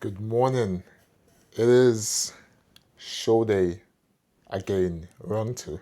Good morning. It is show day again, round two.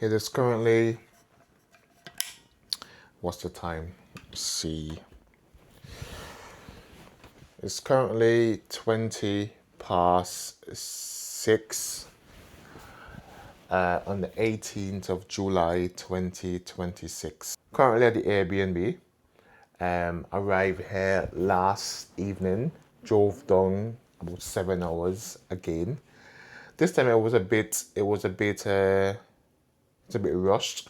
It is currently, what's the time? Let's see. It's currently 20 past 6 on the 18th of July 2026. Currently at the Airbnb. Arrived here last evening, drove down about 7 hours again. This time it's a bit rushed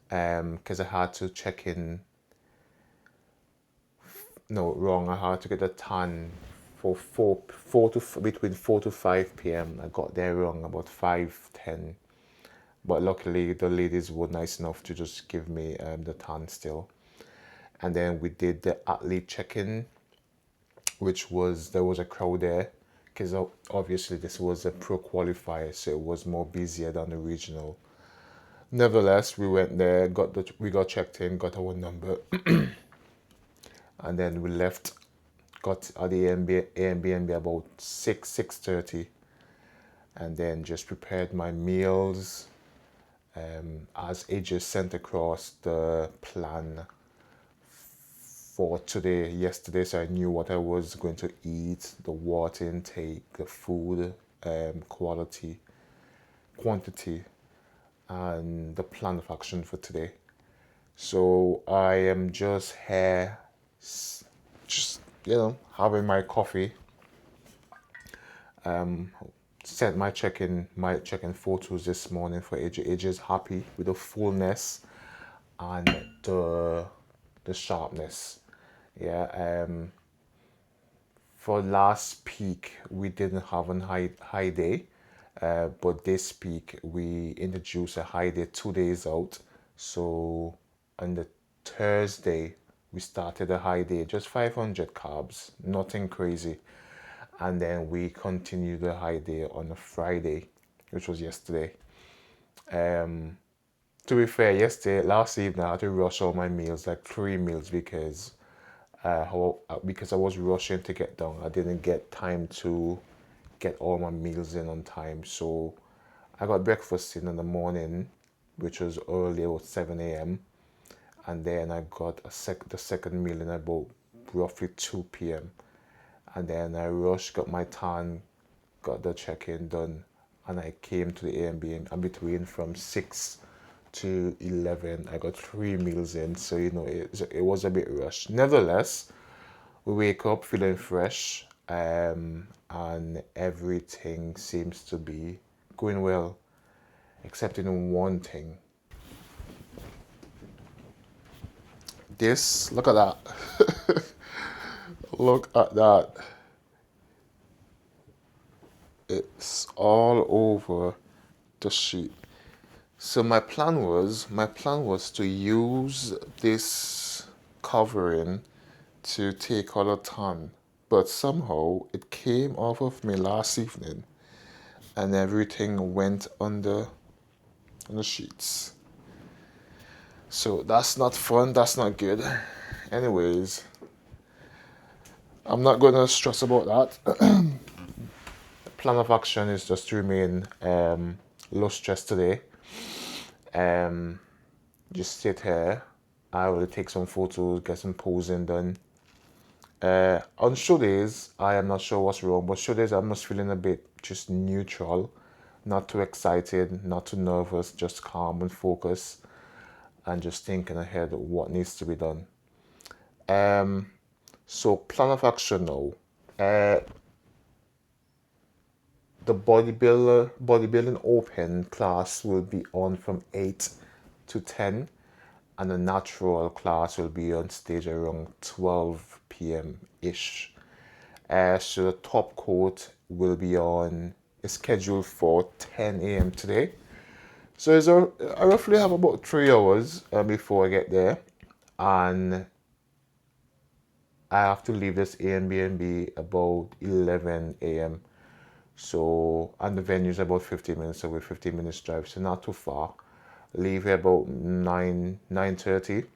because I had to check in. No, wrong. I had to get the tan for between 4 to 5 p.m. I got there wrong about 5:10, but luckily the ladies were nice enough to just give me the tan still. And then we did the athlete check-in, which was there was a crowd there because obviously this was a pro qualifier, so it was more busier than the regional. Nevertheless, we went there, we got checked in, got our number, and then we left. Got at the Airbnb about 6:30, and then just prepared my meals. As AJ sent across the plan for today, yesterday, so I knew what I was going to eat, the water intake, the food quantity, and the plan of action for today. So I am just here, just having my coffee. Sent my check-in photos this morning for AJ. AJ is happy with the fullness and the sharpness. Yeah. For last peak we didn't have a high day, but this peak we introduced a high day 2 days out. So on the Thursday we started a high day, just 500 carbs, nothing crazy. And then we continued the high day on a Friday, which was yesterday. To be fair, last evening, I had to rush all my meals, like 3 meals, because I was rushing to get down. I didn't get time to get all my meals in on time. So I got breakfast in the morning, which was early, about 7 a.m. And then I got the second meal in about roughly 2 p.m. And then I rushed, got my tan, got the check-in done, and I came to the Airbnb. And between from 6 to 11, I got 3 meals in. So it was a bit rushed. Nevertheless, we wake up feeling fresh, and everything seems to be going well, except in one thing. Look at that. Look at that. It's all over the sheet. So my plan was to use this covering to take all the tan, but somehow it came off of me last evening, and everything went under on the sheets. So that's not fun. That's not good. Anyways, I'm not gonna stress about that. The plan of action is just to remain low stress today. Just sit here. I will take some photos, get some posing done. On show days, I am not sure what's wrong, but show days I'm just feeling a bit just neutral, not too excited, not too nervous, just calm and focused, and just thinking ahead of what needs to be done. So plan of action now. The bodybuilding open class will be on from 8 to 10, and the natural class will be on stage around 12 p.m. ish. So the top coat will be on is scheduled for 10 a.m. today. So I roughly have about 3 hours before I get there, and I have to leave this Airbnb about 11 a.m. So, and the venue is about 15 minutes away, 15 minutes drive, so not too far. Leave here about 9:30.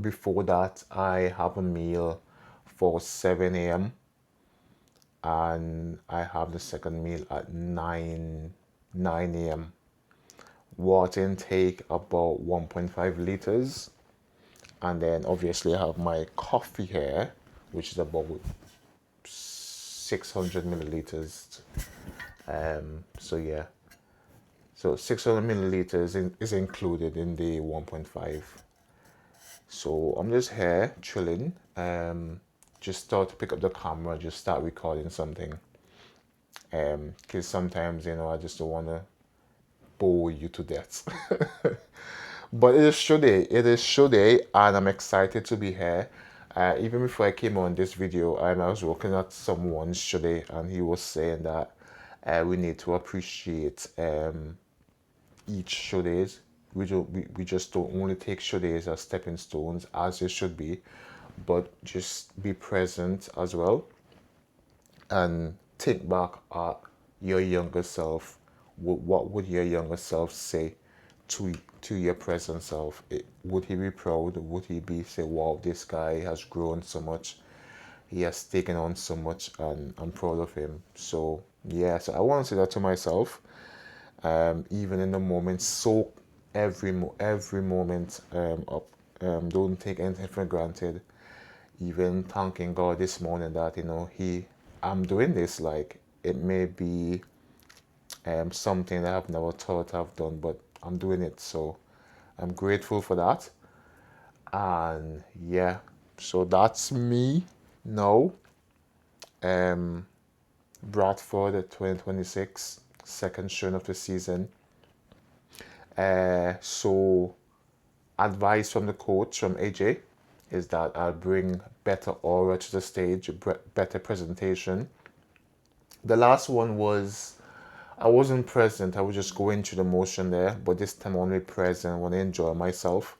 Before that, I have a meal for 7 a.m. and I have the second meal at 9 a.m. Water intake about 1.5 liters, and then obviously I have my coffee here, which is about 600 milliliters. So yeah, so 600 milliliters is included in the 1.5. So I'm just here chilling. Just start to pick up the camera, just start recording something. Because sometimes, I just don't want to bore you to death. But it is show day. It is show day, and I'm excited to be here. Even before I came on this video, I was working at someone's show day, and he was saying that we need to appreciate each show days. We just don't only take show days as stepping stones, as it should be, but just be present as well and think back at your younger self. What would your younger self say to your present self? Would he be proud? Would he be say, "Wow, this guy has grown so much. He has taken on so much, and I'm proud of him." So yeah, so I want to say that to myself. Even in the moment, soak every moment up. Don't take anything for granted. Even thanking God this morning that I'm doing this. Like, it may be something that I've never thought I've done, but I'm doing it. So I'm grateful for that. And yeah, so that's me now. Um, Bradford 2026, second showing of the season. So advice from the coach, from AJ, is that I'll bring better aura to the stage, better presentation. The last one was I wasn't present. I was just going through the motion there, but this time I want to be present. I want to enjoy myself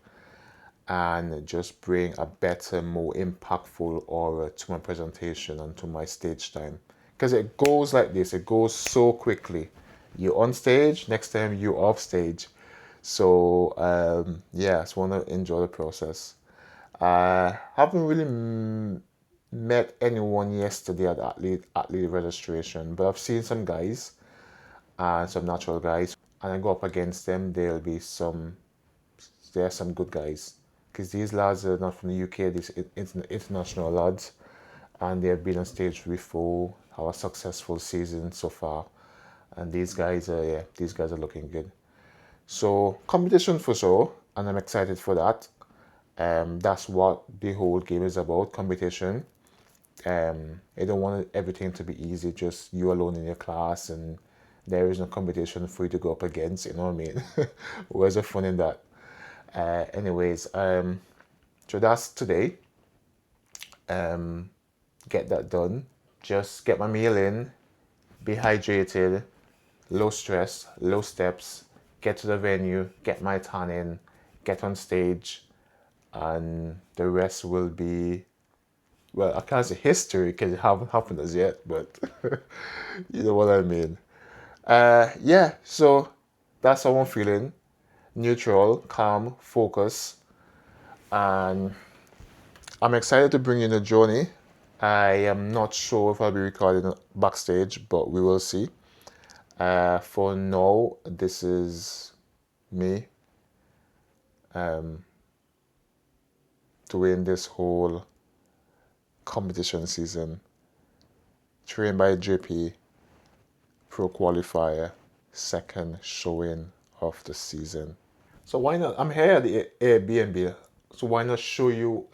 and just bring a better, more impactful aura to my presentation and to my stage time. Because it goes like this, it goes so quickly. You're on stage, next time you're off stage. So yeah, I just want to enjoy the process. I haven't really met anyone yesterday at athlete registration, but I've seen some guys and some natural guys, and I go up against them. There are some good guys, because these lads are not from the UK. These international lads, and they have been on stage before. Have a successful season so far, and these guys are looking good. So competition for sure, and I'm excited for that. That's what the whole game is about, competition. I don't want everything to be easy, just you alone in your class, and there is no competition for you to go up against. You know what I mean? Where's the fun in that? Anyways, so that's today. Get that done. Just get my meal in, be hydrated, low stress, low steps, get to the venue, get my tan in, get on stage, and the rest will be, well, I can't say history because it hasn't happened as yet, but you know what I mean. Yeah, so that's how I'm feeling. Neutral, calm, focus, and I'm excited to bring you in a journey. I am not sure if I'll be recording backstage, but we will see. For now, this is me doing this whole competition season. Trained by JP, Pro Qualifier, second showing of the season. So why not? I'm here at the Airbnb, so why not show you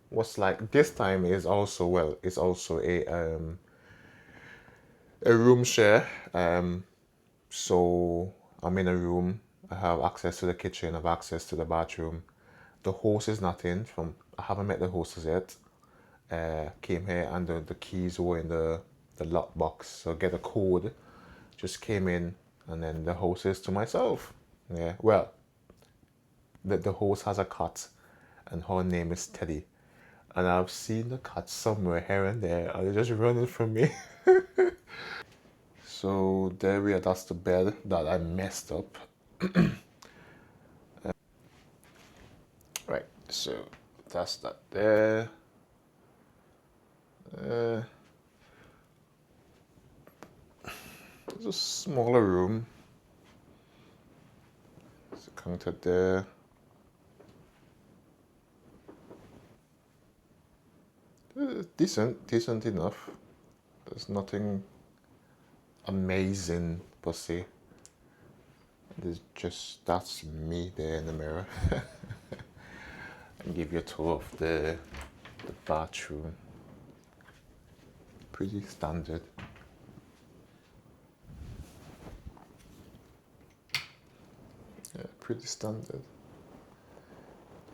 what's like. This time is also, well, it's also a room share. So I'm in a room. I have access to the kitchen. I have access to the bathroom. The host is not in. I haven't met the hostess yet. Came here and the keys were in the lockbox. So get a code. Just came in, and then the host is to myself. Yeah. Well, the host has a cat, and her name is Teddy. And I've seen the cat somewhere here and there, and they're just running from me. So there we are. That's the bed that I messed up. Right, so that's that there. There's a smaller room. There's a counter there. Decent enough. There's nothing amazing per se. There's just, that's me there in the mirror. And give you a tour of the bathroom. Pretty standard. Yeah, pretty standard.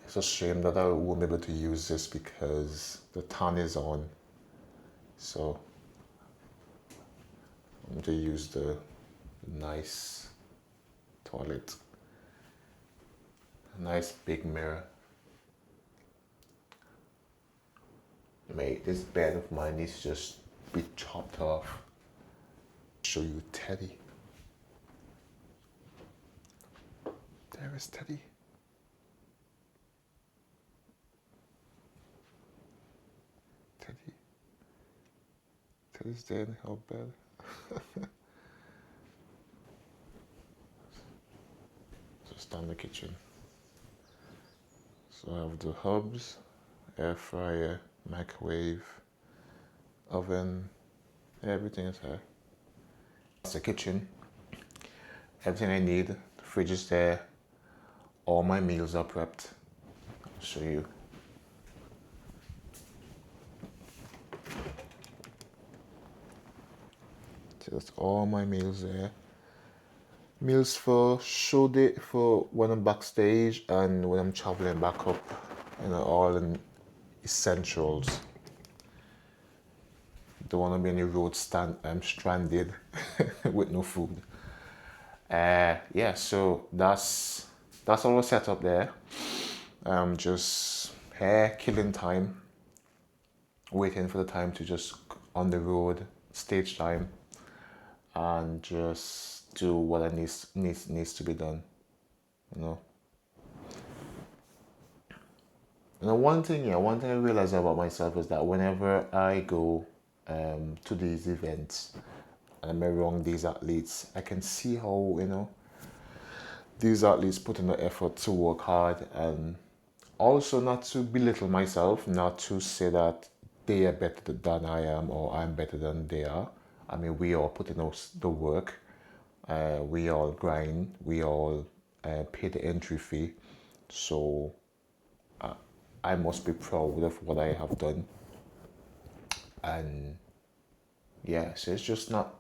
It's a shame that I won't be able to use this because the tan is on. So I'm going to use the nice toilet. A nice big mirror. Mate, this bed of mine needs to just be chopped off. Show you Teddy. There is Teddy. Teddy's there in her bed. Just down the kitchen. So I have the hubs, air fryer, microwave, oven, everything is here. That's the kitchen. Everything I need. The fridge is there. All my meals are prepped. I'll show you. So that's all my meals there. Meals for show day, for when I'm backstage and when I'm traveling back up, you know, all in essentials. Don't want to be on the road stranded with no food. Yeah, so that's all set up there. Just here killing time, waiting for the time to just on the road, stage time, and just do what needs to be done, you know. And one thing I realize about myself is that whenever I go to these events and I'm around these athletes, I can see how, you know, these athletes put in the effort to work hard, and also not to belittle myself, not to say that they are better than I am or I'm better than they are. I mean, we all put in the work. We all grind. We all pay the entry fee. So I must be proud of what I have done. And yeah, so it's just, I'll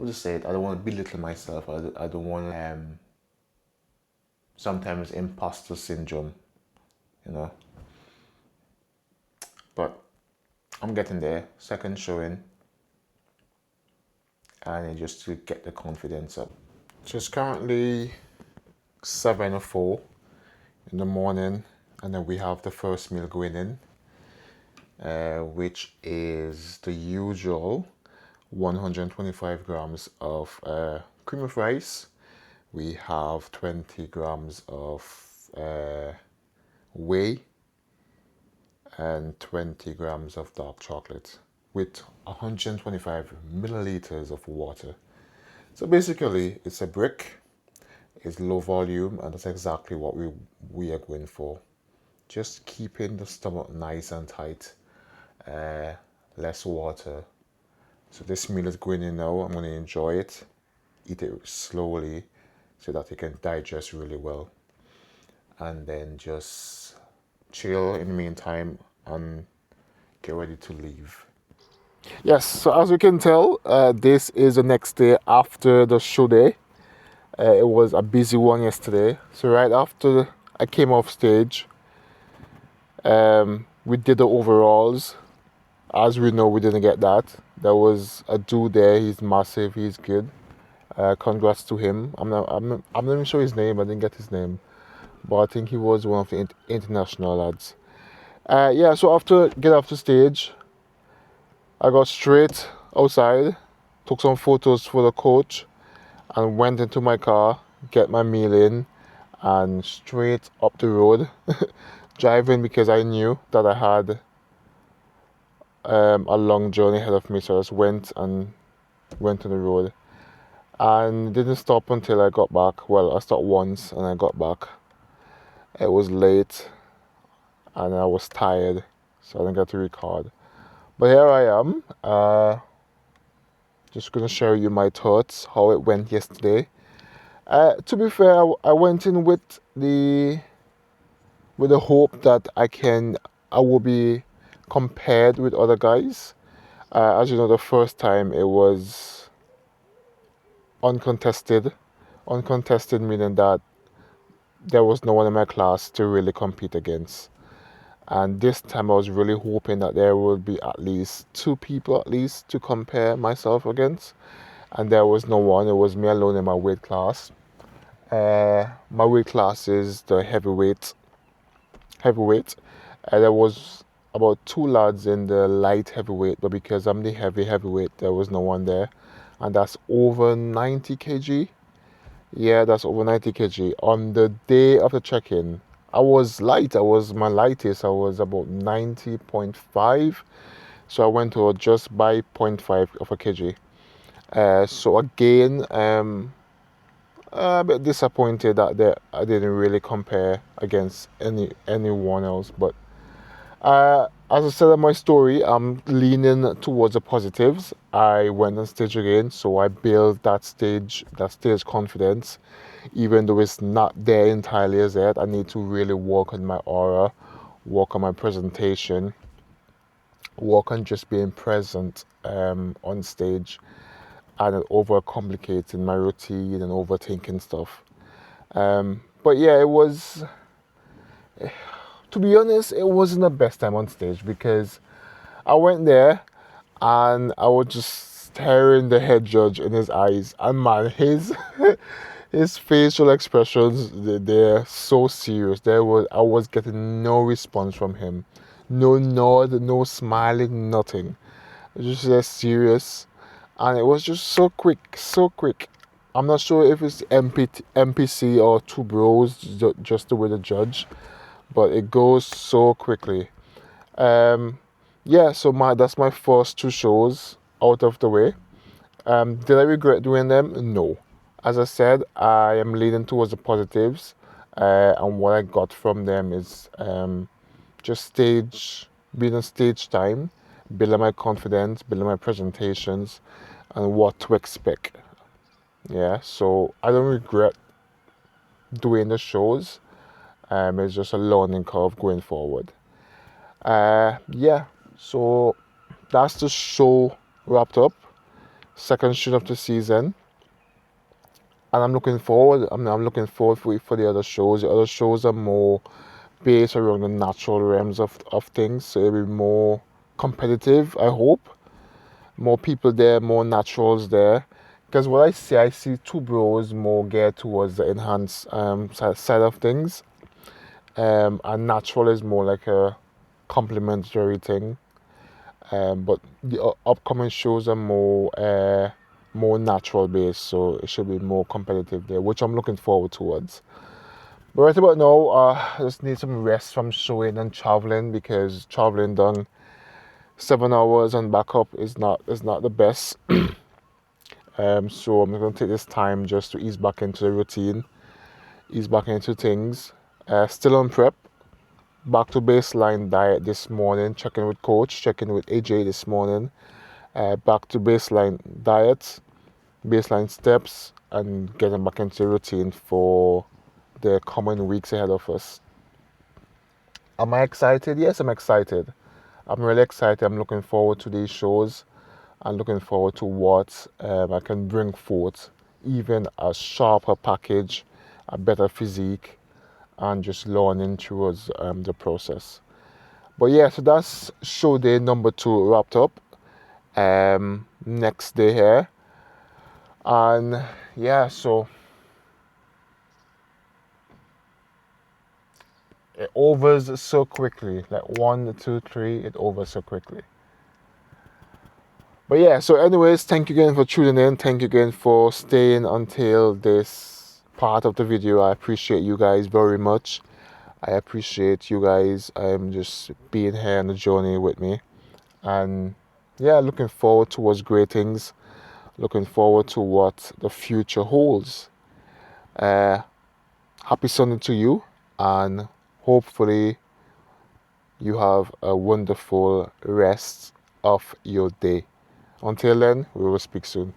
just say it, I don't want to belittle myself. I don't want sometimes imposter syndrome, you know. But I'm getting there, second showing, and just to get the confidence up. So it's currently 7:04 in the morning, and then we have the first meal going in, which is the usual 125 grams of cream of rice. We have 20 grams of whey and 20 grams of dark chocolate with 125 milliliters of water. So basically it's a brick, it's low volume, and that's exactly what we are going for. Just keeping the stomach nice and tight, less water. So this meal is going in now. I'm going to enjoy it, eat it slowly so that it can digest really well, and then just chill in the meantime and get ready to leave. Yes, so as you can tell, this is the next day after the show day. It was a busy one yesterday. So right after I came off stage, we did the overalls. As we know, we didn't get that. There was a dude there. He's massive. He's good. Congrats to him. I'm not even sure his name. I didn't get his name, but I think he was one of the international lads. Yeah. So after get off the stage, I got straight outside, took some photos for the coach, and went into my car, get my meal in, and straight up the road, driving because I knew that I had a long journey ahead of me. So I just went on the road and didn't stop until I got back. Well, I stopped once and I got back. It was late and I was tired, so I didn't get to record. But here I am, just gonna share you my thoughts, how it went yesterday. To be fair, I went in with the hope that I will be compared with other guys. As you know, the first time it was uncontested. Uncontested meaning that there was no one in my class to really compete against. And this time I was really hoping that there would be at least two people at least to compare myself against. And there was no one. It was me alone in my weight class. My weight class is the heavyweight. Heavyweight. There was about two lads in the light heavyweight, but because I'm the heavyweight, there was no one there. And that's over 90 kg. Yeah, that's over 90 kg. On the day of the check-in, I was light. I was my lightest. I was about 90.5. So I went to just by zero point 0.5 of a kg. So again, a bit disappointed that I didn't really compare against anyone else. But as I said in my story, I'm leaning towards the positives. I went on stage again, so I built that stage confidence. Even though it's not there entirely as yet, I need to really work on my aura, work on my presentation, work on just being present on stage, and overcomplicating my routine and overthinking stuff. But yeah, it was, to be honest, it wasn't the best time on stage because I went there and I was just staring the head judge in his eyes, and man, his facial expressions, they're so serious. I was getting no response from him, no nod, no smiling, nothing. It was just serious, and it was just so quick, so quick. I'm not sure if it's MPC or two bros, just the way the judge, but it goes so quickly. Um, yeah, so that's my first two shows out of the way. Did I regret doing them? No. As I said, I am leaning towards the positives, and what I got from them is just being on stage time, building my confidence, building my presentations, and what to expect. Yeah, so I don't regret doing the shows. It's just a learning curve going forward. Yeah, so that's the show wrapped up. Second show of the season, and I'm looking forward. I'm looking forward for the other shows. The other shows are more based around the natural realms of things, so it'll be more competitive. I hope more people there, more naturals there. Because what I see two bros more geared towards the enhanced side of things, and natural is more like a complementary thing. But the upcoming shows are more natural based, so it should be more competitive there, which I'm looking forward towards. But right about now, I just need some rest from showing and traveling because traveling done 7 hours and back up is not the best. So I'm going to take this time just to ease back into the routine, ease back into things. Still on prep. Back to baseline diet this morning. Checking with coach, checking with AJ this morning. Back to baseline diet, baseline steps, and getting back into the routine for the coming weeks ahead of us. Am I excited? Yes, I'm excited. I'm really excited. I'm looking forward to these shows. I'm looking forward to what I can bring forth, even a sharper package, a better physique, and just learning towards the process. But yeah, so that's show day number 2 wrapped up. Next day here, and yeah, so it overs so quickly, like 1, 2, 3, it overs so quickly. But yeah, so anyways, thank you again for tuning in. Thank you again for staying until this part of the video. I appreciate you guys very much. I appreciate you guys just being here on the journey with me. And yeah, looking forward towards great things. Looking forward to what the future holds. Happy Sunday to you, and hopefully you have a wonderful rest of your day. Until then, we will speak soon.